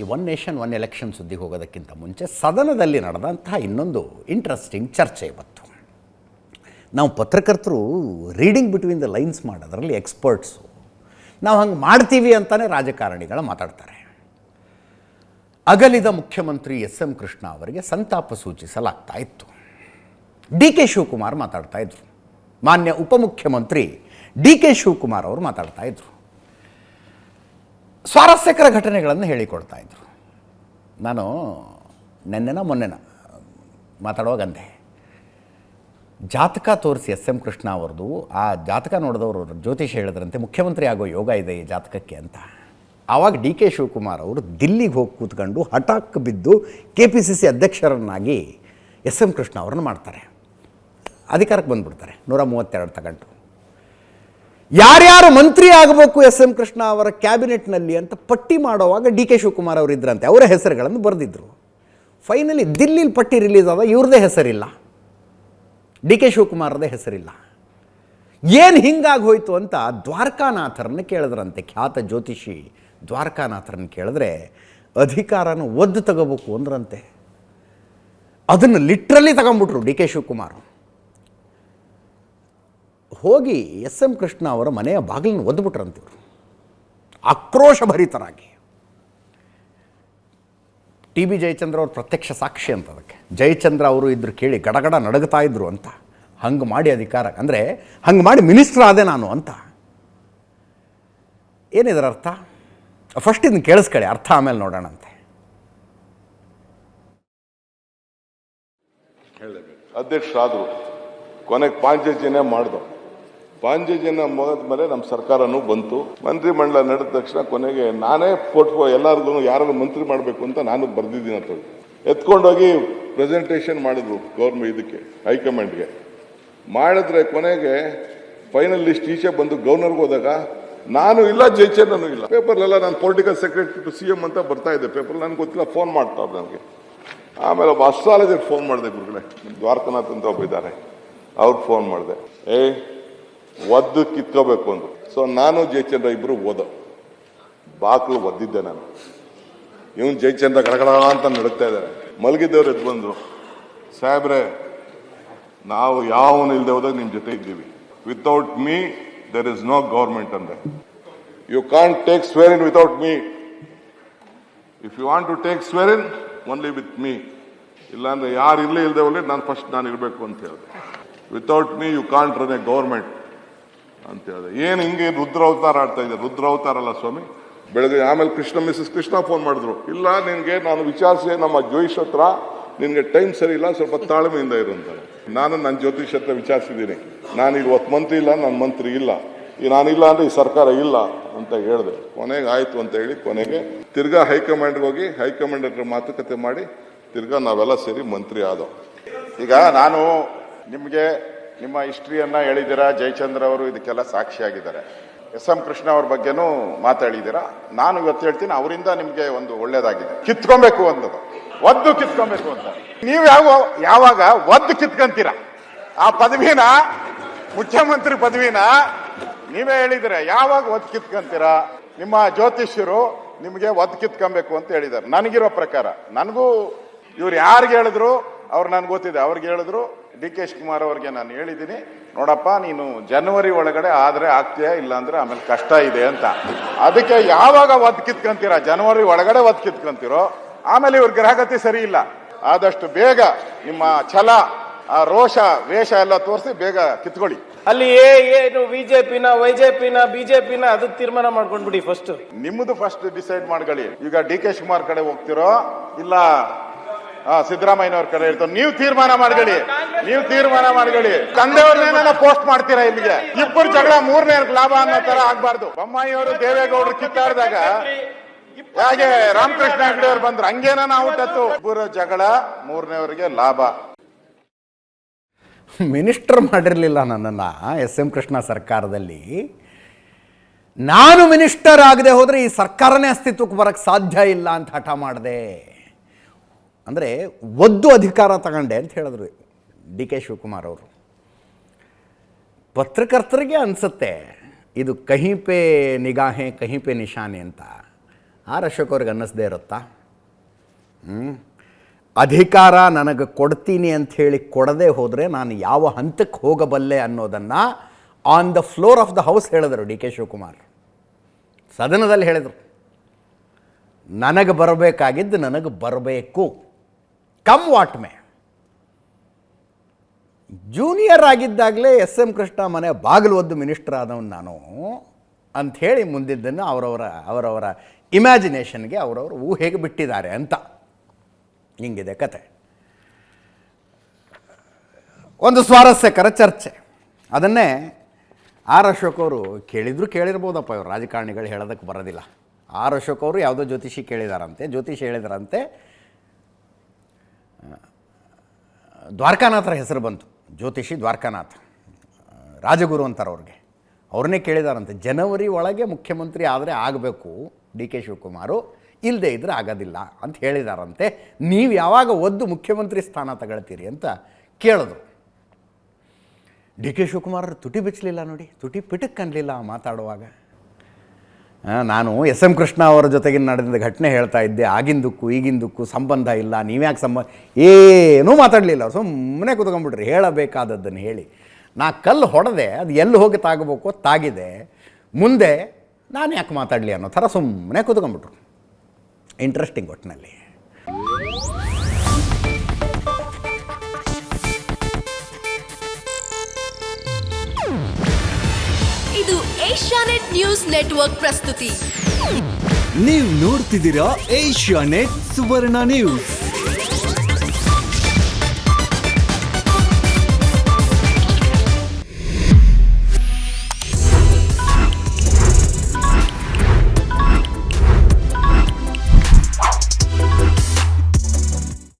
ಈ one nation one election ಸುದ್ದಿಗೆ ಹೋಗೋದಕ್ಕಿಂತ ಮುಂಚೆ ಸದನದಲ್ಲಿ ನಡೆದಂತಹ ಇನ್ನೊಂದು ಇಂಟ್ರೆಸ್ಟಿಂಗ್ ಚರ್ಚೆ ಇವತ್ತು. ನಾವು ಪತ್ರಕರ್ತರು ರೀಡಿಂಗ್ ಬಿಟ್ವೀನ್ ದ ಲೈನ್ಸ್ ಮಾಡೋದ್ರಲ್ಲಿ ಎಕ್ಸ್ಪರ್ಟ್ಸು. ನಾವು ಹಂಗೆ ಮಾಡ್ತೀವಿ ಅಂತಲೇ ರಾಜಕಾರಣಿಗಳು ಮಾತಾಡ್ತಾರೆ. ಅಗಲಿದ ಮುಖ್ಯಮಂತ್ರಿ ಎಸ್.ಎಂ. ಕೃಷ್ಣ ಅವರಿಗೆ ಸಂತಾಪ ಸೂಚಿಸಲಾಗ್ತಾ ಇತ್ತು. ಡಿ.ಕೆ. ಶಿವಕುಮಾರ್ ಮಾತಾಡ್ತಾ ಇದ್ರು. ಮಾನ್ಯ ಉಪಮುಖ್ಯಮಂತ್ರಿ ಡಿ.ಕೆ. ಶಿವಕುಮಾರ್ ಅವರು ಮಾತಾಡ್ತಾ ಇದ್ರು. ಸ್ವಾರಸ್ಯಕರ ಘಟನೆಗಳನ್ನು ಹೇಳಿಕೊಡ್ತಾ ಇದ್ರು. ನಾನು ಮೊನ್ನೆನ ಮಾತಾಡುವಾಗ ಅಂದೆ, ಜಾತಕ ತೋರಿಸಿ ಎಸ್.ಎಂ. ಕೃಷ್ಣ ಅವ್ರದ್ದು, ಆ ಜಾತಕ ನೋಡಿದವರು ಜ್ಯೋತಿಷ ಹೇಳಿದ್ರಂತೆ ಮುಖ್ಯಮಂತ್ರಿ ಆಗೋ ಯೋಗ ಇದೆ ಈ ಜಾತಕಕ್ಕೆ ಅಂತ. ಆವಾಗ ಡಿ.ಕೆ. ಶಿವಕುಮಾರ್ ಅವರು ದಿಲ್ಲಿಗೆ ಹೋಗಿ ಕೂತ್ಕೊಂಡು ಹಠಾಕ್ ಬಿದ್ದು KPCC ಅಧ್ಯಕ್ಷರನ್ನಾಗಿ ಎಸ್.ಎಂ. ಕೃಷ್ಣ ಅವ್ರನ್ನ ಮಾಡ್ತಾರೆ. ಅಧಿಕಾರಕ್ಕೆ ಬಂದುಬಿಡ್ತಾರೆ 132 ತಗೊಂಡು. ಯಾರ್ಯಾರು ಮಂತ್ರಿ ಆಗಬೇಕು ಎಸ್.ಎಂ. ಕೃಷ್ಣ ಅವರ ಕ್ಯಾಬಿನೆಟ್ನಲ್ಲಿ ಅಂತ ಪಟ್ಟಿ ಮಾಡುವಾಗ ಡಿ.ಕೆ. ಶಿವಕುಮಾರ್ ಅವರು ಇದ್ರಂತೆ. ಅವರ ಹೆಸರುಗಳನ್ನು ಬರೆದಿದ್ರು. ಫೈನಲಿ ದಿಲ್ಲಿಲಿ ಪಟ್ಟಿ ರಿಲೀಸ್ ಆದ ಇವ್ರದೇ ಹೆಸರಿಲ್ಲ, ಡಿ.ಕೆ. ಶಿವಕುಮಾರದೇ ಹೆಸರಿಲ್ಲ. ಏನು ಹಿಂಗಾಗಿ ಹೋಯ್ತು ಅಂತ ದ್ವಾರಕಾನಾಥರನ್ನು ಕೇಳಿದ್ರಂತೆ. ಖ್ಯಾತ ಜ್ಯೋತಿಷಿ ದ್ವಾರಕಾನಾಥರನ್ನು ಕೇಳಿದ್ರೆ ಅಧಿಕಾರನ ಒದ್ದು ತಗೋಬೇಕು ಅಂದ್ರಂತೆ. ಅದನ್ನು ಲಿಟ್ರಲಿ ತಗೊಂಬಿಟ್ರು ಡಿ.ಕೆ. ಶಿವಕುಮಾರ್. ಹೋಗಿ ಎಸ್.ಎಂ. ಕೃಷ್ಣ ಅವರ ಮನೆಯ ಬಾಗಿಲನ್ನು ಒದ್ದುಬಿಟ್ರಂತಿವ್ರು, ಆಕ್ರೋಶಭರಿತರಾಗಿ. ಟಿ.ಬಿ. ಜಯಚಂದ್ರ ಅವರು ಪ್ರತ್ಯಕ್ಷ ಸಾಕ್ಷಿ ಅಂತ ಅದಕ್ಕೆ. ಜಯಚಂದ್ರ ಅವರು ಇದ್ರು ಕೇಳಿ ಗಡಗಡ ನಡಗ್ತಾ ಇದ್ರು ಅಂತ. ಹಂಗೆ ಮಾಡಿ ಅಧಿಕಾರ ಅಂದರೆ ಹಂಗೆ ಮಾಡಿ ಮಿನಿಸ್ಟರ್ ಆದೆ ನಾನು ಅಂತ. ಏನಿದ್ರ ಅರ್ಥ? ಫಸ್ಟ್ ಇದನ್ನು ಕೇಳಿಸ್ಕೊಳ್ಳಿ, ಅರ್ಥ ಆಮೇಲೆ ನೋಡೋಣಂತೆ. ಅಧ್ಯಕ್ಷರಾದರು, ಕೊನೆಗೆ 5 ಜನ ಮಾಡಿದ್ರು. 5 ಜನ ಮುಗಿದ ಮೇಲೆ ನಮ್ಮ ಸರ್ಕಾರನೂ ಬಂತು. ಮಂತ್ರಿಮಂಡಲ ನಡೆದ ತಕ್ಷಣ ಕೊನೆಗೆ ನಾನೇ ಎಲ್ಲರಿಗೂ ಯಾರು ಮಂತ್ರಿ ಮಾಡಬೇಕು ಅಂತ ನಾನು ಬರೆದಿದ್ದೀನಿ ಅಂತ ಎತ್ಕೊಂಡೋಗಿ ಪ್ರೆಸೆಂಟೇಷನ್ ಮಾಡಿದ್ರು ಗೌರ್ಮೆಂಟ್ ಇದಕ್ಕೆ, ಹೈಕಮಾಂಡ್ಗೆ ಮಾಡಿದ್ರೆ ಕೊನೆಗೆ ಫೈನಲ್ ಲಿಸ್ಟ್ ಈಚೆ ಬಂದು ಗವರ್ನರ್ಗೆ ಹೋದಾಗ ನಾನು ಇಲ್ಲ, ಜಯಚಂದ್ರನೂ ಇಲ್ಲ. ಪೇಪರ್ಲೆಲ್ಲ ನಾನು ಪೊಲಿಟಿಕಲ್ ಸೆಕ್ರೆಟರಿ ಟು CM ಅಂತ ಬರ್ತಾ ಇದ್ದೆ. ಪೇಪರ್ ನನಗೆ ಗೊತ್ತಿಲ್ಲ, ಫೋನ್ ಮಾಡ್ತಾರೆ ನನಗೆ. ಆಮೇಲೆ ಒಬ್ಬ ಅಸ್ಟ್ರಾಲಜರ್ ಫೋನ್ ಮಾಡಿದೆ, ಗುರುಗಳೇ ದ್ವಾರಕನಾಥ್ ಅಂತ ಒಬ್ಬ ಇದ್ದಾರೆ, ಅವ್ರಿಗೆ ಫೋನ್ ಮಾಡಿದೆ. ಒದ್ದು ಕಿತ್ಕೋಬೇಕು ಅಂದ್ರು. ಸೊ ನಾನು ಜಯಚಂದ್ರ ಇಬ್ರು ಓದೋ ಬಾಕ್ಲು ಒದ್ದಿದ್ದೆ ನಾನು. ಇವನು ಜಯಚಂದ್ರ ಗಡಗಡ ಅಂತ ನಡುತ್ತಾ ಇದ್ದಾರೆ. ಮಲಗಿದ್ದವ್ರು ಎದ್ದು ಬಂದ್ರು, ಸಾಹೇಬ್ರೆ ನಾವು ಯಾವನು ಇಲ್ಲದೆ ಹೋದಾಗ ನಿಮ್ ಜೊತೆ ಇದ್ದೀವಿ. Without me there is no government ಅಂದ್ರೆ. You can't take swear in without me. If you want to take swear in only with me. ಇಲ್ಲಾಂದ್ರೆ ಯಾರು ಇಲ್ಲೇ ಇಲ್ಲದೆ ಹೋಗ್ಲಿ ನಾನು ಇರಬೇಕು ಅಂತ ಹೇಳಿದೆ. Without me you can't run a government ಅಂತ ಹೇಳಿದೆ. ಏನು ಹಿಂಗೆ ರುದ್ರಾವತಾರ ಆಡ್ತಾ ಇದೆ? ರುದ್ರಾವತಾರ ಅಲ್ಲ ಸ್ವಾಮಿ. ಬೆಳಗ್ಗೆ ಆಮೇಲೆ ಮಿಸಸ್ ಕೃಷ್ಣ ಫೋನ್ ಮಾಡಿದ್ರು, ಇಲ್ಲ ನಿನ್ಗೆ ನಾನು ವಿಚಾರಿಸಿ ನಮ್ಮ ಜ್ಯೋತಿಷ್ ಹತ್ರ ನಿನ್ಗೆ ಟೈಮ್ ಸರಿ ಇಲ್ಲ, ಸ್ವಲ್ಪ ತಾಳ್ಮೆಯಿಂದ ಇರು ಅಂತಾರೆ. ನಾನು ನನ್ನ ಜ್ಯೋತಿಷ್ ಹತ್ರ ವಿಚಾರಿಸಿದ್ದೀನಿ, ನಾನು ಇವತ್ತು ಮಂತ್ರಿ ಇಲ್ಲ, ನನ್ನ ಮಂತ್ರಿ ಇಲ್ಲ, ನಾನಿಲ್ಲ ಅಂದ್ರೆ ಈ ಸರ್ಕಾರ ಇಲ್ಲ ಅಂತ ಹೇಳಿದೆ. ಕೊನೆಗೆ ಆಯ್ತು ಅಂತ ಹೇಳಿ ಕೊನೆಗೆ ತಿರ್ಗಾ ಹೈಕಮಾಂಡ್ಗೆ ಹೋಗಿ ಹೈಕಮಾಂಡ್ ಹತ್ರ ಮಾತುಕತೆ ಮಾಡಿ ತಿರ್ಗಾ ನಾವೆಲ್ಲ ಸೇರಿ ಮಂತ್ರಿ ಆದೋ. ಈಗ ನಾನು ನಿಮಗೆ ನಿಮ್ಮ ಹಿಸ್ಟ್ರಿಯನ್ನ ಹೇಳಿದ್ದೀರಾ. ಜಯಚಂದ್ರ ಅವರು ಇದಕ್ಕೆಲ್ಲ ಸಾಕ್ಷಿಯಾಗಿದ್ದಾರೆ. ಎಸ್.ಎಂ. ಕೃಷ್ಣ ಅವ್ರ ಬಗ್ಗೆನೂ ಮಾತಾಡಿದ್ದೀರಾ. ನಾನು ಇವತ್ತು ಹೇಳ್ತೀನಿ, ಅವರಿಂದ ನಿಮ್ಗೆ ಒಂದು ಒಳ್ಳೇದಾಗಿದೆ. ಕಿತ್ಕೊಬೇಕು ಅನ್ನೋದು, ಒದ್ದು ಕಿತ್ಕೊಬೇಕು ಅಂತ. ನೀವು ಯಾವಾಗ ಒದ್ದು ಕಿತ್ಕೊಂತೀರಾ ಆ ಪದವಿನ, ಮುಖ್ಯಮಂತ್ರಿ ಪದವಿನ ನೀವೇ ಹೇಳಿದ್ರೆ ಯಾವಾಗ ಒದ್ದು ಕಿತ್ಕೊಂತೀರಾ? ನಿಮ್ಮ ಜ್ಯೋತಿಷ್ಯರು ನಿಮಗೆ ಒದ್ದು ಕಿತ್ಕೊಬೇಕು ಅಂತ ಹೇಳಿದ್ದಾರೆ. ನನಗಿರೋ ಪ್ರಕಾರ, ನನಗೂ ಇವ್ರು ಯಾರಿಗೆ ಹೇಳಿದ್ರು ಅವ್ರು ನನ್ಗೆ ಗೊತ್ತಿದೆ. ಅವ್ರಿಗೆ ಹೇಳಿದ್ರು, ಡಿ.ಕೆ. ಶಿವಕುಮಾರ್ ಅವ್ರಿಗೆ ನಾನು ಹೇಳಿದ್ದೀನಿ, ನೋಡಪ್ಪ ನೀನು ಜನವರಿ ಒಳಗಡೆ ಆದ್ರೆ ಆಗ್ತೀಯ, ಇಲ್ಲ ಅಂದ್ರೆ ಆಮೇಲೆ ಕಷ್ಟ ಇದೆ ಅಂತ. ಅದಕ್ಕೆ ಯಾವಾಗ ಒದ್ದು ಕಿತ್ಕೊಂತೀರಾ? ಜನವರಿ ಒಳಗಡೆ ಒದ್ದು ಕಿತ್ಕೊಂತೀರೋ, ಆಮೇಲೆ ಇವ್ರ ಗ್ರಹಗತಿ ಸರಿ ಇಲ್ಲ. ಆದಷ್ಟು ಬೇಗ ನಿಮ್ಮ ಛಲ, ಆ ರೋಷ, ವೇಷ ಎಲ್ಲ ತೋರಿಸಿ ಬೇಗ ಕಿತ್ಕೊಳ್ಳಿ. ಅಲ್ಲಿ ಏನು ವೈಜೆಪಿನ ಬಿಜೆಪಿನ ಅದು ತೀರ್ಮಾನ ಮಾಡ್ಕೊಂಡ್ಬಿಡಿ. ಫಸ್ಟ್ ನಿಮ್ಮದು ಫಸ್ಟ್ ಡಿಸೈಡ್ ಮಾಡ್ಕೊಳ್ಳಿ. ಈಗ ಡಿ.ಕೆ. ಶಿವಕುಮಾರ್ ಕಡೆ ಹೋಗ್ತಿರೋ ಇಲ್ಲ ಸಿದ್ದರಾಮಯ್ಯನವ್ರ ಕಡೆ ಇರ್ತಾವ, ನೀವು ತೀರ್ಮಾನ ಮಾಡ್ಕೊಳ್ಳಿ. ತಂದೆಯವ್ರನ್ನೇನ ಪೋಸ್ಟ್ ಮಾಡ್ತೀರಾ ಇಲ್ಲಿಗೆ? ಇಬ್ಬರು ಜಗಳ ಮೂರನೇ ಲಾಭ ಅನ್ನೋ ತರ ಆಗ್ಬಾರ್ದು. ಬೊಮ್ಮಾಯಿ ಅವರು ದೇವೇಗೌಡರು ಕಿತ್ತಾಡಿದಾಗ ಹಾಗೆ ರಾಮಕೃಷ್ಣ ಹೆಗಡೆ ಅವ್ರು ಬಂದ್ರು, ಹಂಗೇನ ನಾವು ಇಬ್ಬರು ಜಗಳ ಮೂರನೇವರಿಗೆ ಲಾಭ. ಮಿನಿಸ್ಟರ್ ಮಾಡಿರಲಿಲ್ಲ ನನ್ನನ್ನು ಎಸ್.ಎಂ. ಕೃಷ್ಣ ಸರ್ಕಾರದಲ್ಲಿ. ನಾನು ಮಿನಿಸ್ಟರ್ ಆಗದೆ ಹೋದರೆ ಈ ಸರ್ಕಾರನೇ ಅಸ್ತಿತ್ವಕ್ಕೆ ಬರೋಕ್ಕೆ ಸಾಧ್ಯ ಇಲ್ಲ ಅಂತ ಹಠ ಮಾಡಿದೆ. ಅಂದರೆ ಒದ್ದು ಅಧಿಕಾರ ತಗೊಂಡೆ ಅಂತ ಹೇಳಿದ್ರು ಡಿ.ಕೆ. ಶಿವಕುಮಾರ್ ಅವರು. ಪತ್ರಕರ್ತರಿಗೆ ಅನಿಸುತ್ತೆ ಇದು ಕಹೀಪೆ ನಿಗಾಹೆ ಕಹೀಪೆ ನಿಶಾನೆ ಅಂತ. ಆರ್ ಅಶೋಕ್ ಅವ್ರಿಗೆ ಅನ್ನಿಸ್ದೇ ಇರುತ್ತಾ? ಅಧಿಕಾರ ನನಗೆ ಕೊಡ್ತೀನಿ ಅಂಥೇಳಿ ಕೊಡದೆ ಹೋದರೆ ನಾನು ಯಾವ ಹಂತಕ್ಕೆ ಹೋಗಬಲ್ಲೆ ಅನ್ನೋದನ್ನು on the floor of the house ಹೇಳಿದರು ಡಿ ಕೆ ಶಿವಕುಮಾರ್. ಸದನದಲ್ಲಿ ಹೇಳಿದರು, ನನಗೆ ಬರಬೇಕಾಗಿದ್ದು ನನಗೆ ಬರಬೇಕು, ಕಮ್ ವಾಟ್ ಮೇ. ಜೂನಿಯರ್ ಆಗಿದ್ದಾಗಲೇ ಎಸ್ ಎಂ ಕೃಷ್ಣ ಮನೆ ಬಾಗಿಲು ಒದ್ದು ಮಿನಿಸ್ಟರ್ ಆದವನು ನಾನು ಅಂಥೇಳಿ ಮುಂದಿದ್ದನ್ನು ಅವರವರ ಇಮ್ಯಾಜಿನೇಷನ್ಗೆ ಅವರವರು ಊಹೆಗೆ ಬಿಟ್ಟಿದ್ದಾರೆ ಅಂತ. ಹಿಂಗಿದೆ ಕತೆ. ಒಂದು ಸ್ವಾರಸ್ಯಕರ ಚರ್ಚೆ. ಅದನ್ನೇ ಆರ್ ಅಶೋಕ್ ಅವರು ಕೇಳಿರ್ಬೋದಪ್ಪ, ಇವರು ರಾಜಕಾರಣಿಗಳು ಹೇಳೋದಕ್ಕೆ ಬರೋದಿಲ್ಲ. ಆರ್ ಅಶೋಕ್ ಅವರು ಯಾವುದೋ ಜ್ಯೋತಿಷಿ ಕೇಳಿದಾರಂತೆ. ಜ್ಯೋತಿಷಿ ಹೇಳಿದಾರಂತೆ, ದ್ವಾರಕಾನಾಥರ ಹೆಸರು ಬಂತು. ಜ್ಯೋತಿಷಿ ದ್ವಾರಕಾನಾಥ್, ರಾಜಗುರು ಅಂತಾರೆ ಅವ್ರಿಗೆ. ಅವ್ರನ್ನೇ ಕೇಳಿದಾರಂತೆ, ಜನವರಿ ಒಳಗೆ ಮುಖ್ಯಮಂತ್ರಿ ಆದರೆ ಆಗಬೇಕು ಡಿ ಕೆ ಶಿವಕುಮಾರು, ಇಲ್ಲದೆ ಇದ್ರೆ ಆಗೋದಿಲ್ಲ ಅಂತ ಹೇಳಿದಾರಂತೆ. ನೀವು ಯಾವಾಗ ಒದ್ದು ಮುಖ್ಯಮಂತ್ರಿ ಸ್ಥಾನ ತಗೊಳ್ತೀರಿ ಅಂತ ಕೇಳಿದ್ರು. ಡಿ ಕೆ ಶಿವಕುಮಾರ್ ತುಟಿ ಬಿಚ್ಚಲಿಲ್ಲ ನೋಡಿ, ತುಟಿ ಪಿಟಕ್ಕೆ ಕಾಣಲಿಲ್ಲ ಮಾತಾಡುವಾಗ. ನಾನು ಎಸ್ ಎಂ ಕೃಷ್ಣ ಅವರ ಜೊತೆಗೆ ನಡೆದ ಘಟನೆ ಹೇಳ್ತಾ ಇದ್ದೆ, ಆಗಿಂದಕ್ಕೂ ಈಗಿಂದಕ್ಕೂ ಸಂಬಂಧ ಇಲ್ಲ, ನೀವ್ಯಾಕೆ ಸಂಬಂಧ, ಏನೂ ಮಾತಾಡಲಿಲ್ಲ. ಸುಮ್ಮನೆ ಕೂತ್ಕೊಂಡ್ಬಿಟ್ರಿ. ಹೇಳಬೇಕಾದದ್ದನ್ನು ಹೇಳಿ ನಾ ಕಲ್ಲು ಹೊಡೆದೆ, ಅದು ಎಲ್ಲಿ ಹೋಗಿ ತಾಗಬೇಕು ತಾಗಿದೆ, ಮುಂದೆ ನಾನು ಯಾಕೆ ಮಾತಾಡಲಿ ಅನ್ನೋ ಥರ ಸುಮ್ಮನೆ ಕೂತ್ಕೊಂಡ್ಬಿಟ್ರು. ಇಂಟ್ರೆಸ್ಟಿಂಗ್ ಒಟ್ಟಿನಲ್ಲಿ. ಇದು ಏಷ್ಯಾನೆಟ್ ನ್ಯೂಸ್ ನೆಟ್ವರ್ಕ್ ಪ್ರಸ್ತುತಿ. ನೀವು ನೋಡ್ತಿದ್ದೀರಾ ಏಷ್ಯಾನೆಟ್ ಸುವರ್ಣ ನ್ಯೂಸ್.